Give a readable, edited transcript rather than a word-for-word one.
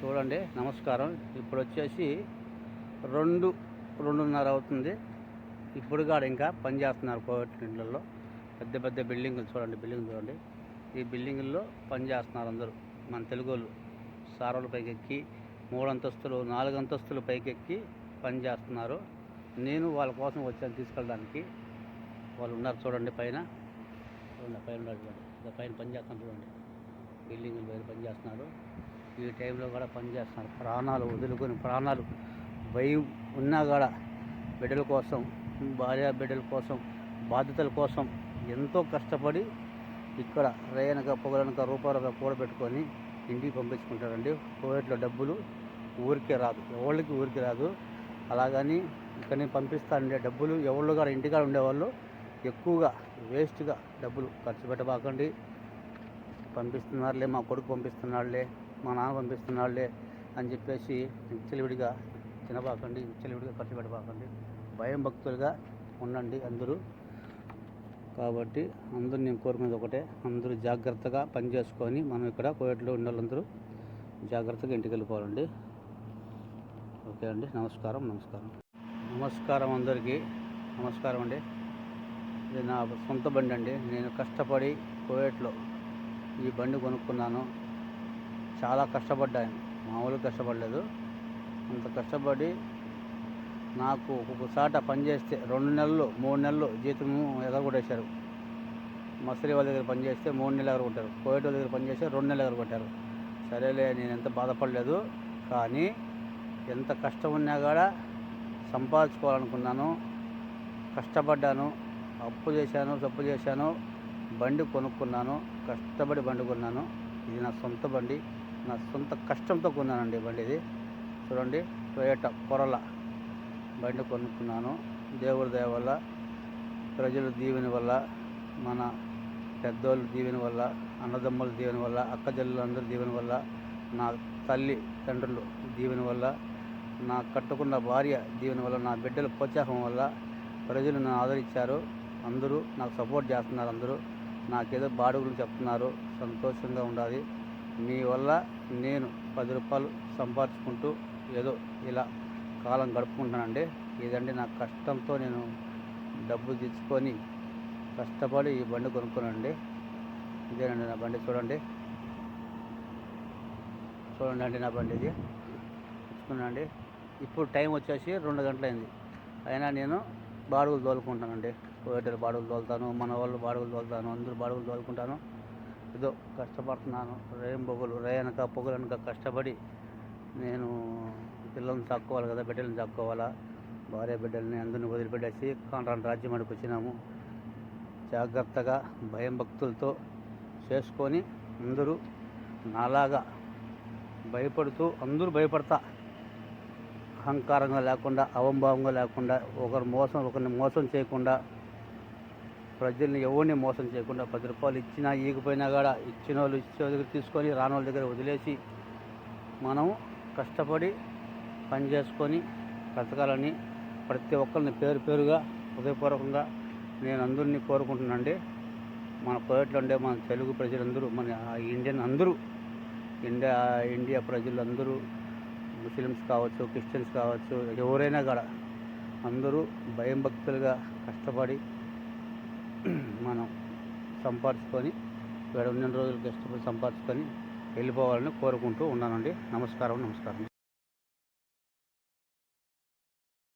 చూడండి. నమస్కారం. ఇప్పుడు వచ్చేసి 2:30 అవుతుంది. ఇప్పుడు కూడా ఇంకా పని చేస్తున్నారు కోవిడ్ ఇళ్ళల్లో. పెద్ద పెద్ద బిల్డింగులు చూడండి. ఈ బిల్డింగుల్లో పని చేస్తున్నారు అందరూ. మన తెలుగు వాళ్ళు సారోల పైకెక్కి 3 అంతస్తులు 4 అంతస్తులు పైకెక్కి పని చేస్తున్నారు. నేను వాళ్ళ కోసం వచ్చాను తీసుకెళ్ళడానికి. వాళ్ళు ఉన్నారు చూడండి పైన. పైన పని చేస్తున్నారు చూడండి. బిల్డింగులు పైన పని చేస్తున్నారు. ఈ టైంలో కూడా పని చేస్తున్నారు. ప్రాణాలు వదులుకొని భయం ఉన్నా కూడా బిడ్డల కోసం, భార్య బిడ్డల కోసం, బాధ్యతల కోసం ఎంతో కష్టపడి ఇక్కడ రేయనక పొగలనక రూపాయలుగా కూడబెట్టుకొని ఇంటికి పంపించుకుంటారండి. కోవిడ్లో డబ్బులు ఊరికే రాదు, ఎవరికి ఊరికి రాదు. అలాగని ఇక్కడ పంపిస్తానండి డబ్బులు. ఎవళ్ళు కూడా ఇంటికాడ ఉండేవాళ్ళు ఎక్కువగా వేస్ట్గా డబ్బులు ఖర్చు పెట్టబాకండి. పంపిస్తున్నారులే, మా కొడుకు పంపిస్తున్నాడులే, మా నాన్న పంపిస్తున్నాడులే అని చెప్పేసి విచ్చలవిడిగా తినబాకండి, విచ్చలవిడిగా ఖర్చు పెట్టబాకండి. భయం భక్తులుగా ఉండండి అందరూ. కాబట్టి అందరూ నేను కోరుకునేది ఒకటే, అందరూ జాగ్రత్తగా పని చేసుకొని మనం ఇక్కడ కోవిడ్లో ఉన్న వాళ్ళందరూ జాగ్రత్తగా ఇంటికి వెళ్ళిపోవాలండి. ఓకే అండి. నమస్కారం అందరికీ. నమస్కారం అండి. ఇది నా సొంత బండి అండి. నేను కష్టపడి కోవిడ్లో ఈ బండి కొనుక్కున్నాను. చాలా కష్టపడ్డాను, మామూలుగా కష్టపడలేదు. అంత కష్టపడి నాకు ఒక్కొక్కసాట పని చేస్తే 2 నెలలు 3 నెలలు జీతం ఎగరగొట్టేశారు. మసలి వాళ్ళ దగ్గర పని చేస్తే 3 నెలలు ఎగరగొట్టారు. కోవిడ్ వాళ్ళ దగ్గర పని చేస్తే 2 నెలలు ఎగరగొట్టారు. సరేలే, నేను ఎంత బాధపడలేదు. కానీ ఎంత కష్టం ఉన్నా కూడా సంపాదించుకోవాలనుకున్నాను. కష్టపడ్డాను, అప్పు చేశాను, తప్పు చేశాను, బండి కొనుక్కున్నాను. కష్టపడి బండి కొన్నాను. ఇది నా సొంత బండి, నా సొంత కష్టంతో కొన్నానండి బండి. ఇది చూడండి, టొయోటా కొరలా బండి కొనుక్కున్నాను. దేవుడి దయ వల్ల, ప్రజల దీవెన వల్ల, మన పెద్దోళ్ళ దీవెన వల్ల, అన్నదమ్ముల దీవెన వల్ల, అక్కజల్లులు అందరి దీవెన వల్ల, నా తల్లి తండ్రులు దీవెన వల్ల, నా కట్టుకున్న భార్య దీవెన వల్ల, నా బిడ్డల ప్రోత్సాహం వల్ల ప్రజలు నన్ను ఆదరించారు. అందరూ నాకు సపోర్ట్ చేస్తున్నారు. అందరూ నాకేదో బాడుగులు చెప్తున్నారు. సంతోషంగా ఉండాలి. మీ వల్ల నేను 10 రూపాయలు సంపాదించుకుంటూ ఏదో ఇలా కాలం గడుపుకుంటానండి. ఇదండి నా కష్టంతో నేను డబ్బు తెచ్చుకొని కష్టపడి ఈ బండి కొనుక్కున్నానండి. ఇదేనండి నా బండి. చూడండి అండి నా బండి ఇది తెచ్చుకున్నానండి. ఇప్పుడు టైం వచ్చేసి 2 గంటలైంది. అయినా నేను బాడుగులు తోలుకుంటానండి. కోవిడ్లో బాడుగులు తోలుతాను, మన వాళ్ళు బాడుగులు తోలుతాను, అందరూ బాడుగులు తోలుకుంటాను. ఏదో కష్టపడుతున్నాను. రేయనక పొగలనక కష్టపడి నేను పిల్లల్ని చాక్కోవాలి కదా, బిడ్డలను చాక్కోవాలా. భార్య బిడ్డల్ని అందరినీ వదిలిపెట్టేసి కాంట్రాక్ట్ రాజ్యం అడికి వచ్చినాము. జాగ్రత్తగా భయం భక్తులతో చేసుకొని అందరూ నాలాగా భయపడుతూ, అందరూ భయపడతా, అహంకారంగా లేకుండా, అవంభావంగా లేకుండా, ఒకరిని మోసం చేయకుండా, ప్రజల్ని ఎవరిని మోసం చేయకుండా, 10 రూపాయలు ఇచ్చినా ఈగిపోయినా కూడా ఇచ్చిన వాళ్ళు ఇచ్చే దగ్గర తీసుకొని రాని వాళ్ళ దగ్గర వదిలేసి మనం కష్టపడి పని చేసుకొని బ్రతకాలని ప్రతి ఒక్కరిని పేరు పేరుగా హృదయపూర్వకంగా నేను అందరినీ కోరుకుంటున్నానండి. మన కోవిడ్లో ఉండే మన తెలుగు ప్రజలందరూ, మన ఇండియా ప్రజలందరూ, ముస్లిమ్స్ కావచ్చు, క్రిస్టియన్స్ కావచ్చు, ఎవరైనా కూడా అందరూ భయం భక్తులుగా కష్టపడి మనం సంపాదించుకొని ఇక్కడ ఉన్న రోజులు కష్టపడి సంపాదించుకొని వెళ్ళిపోవాలని కోరుకుంటూ ఉన్నానండి. నమస్కారం.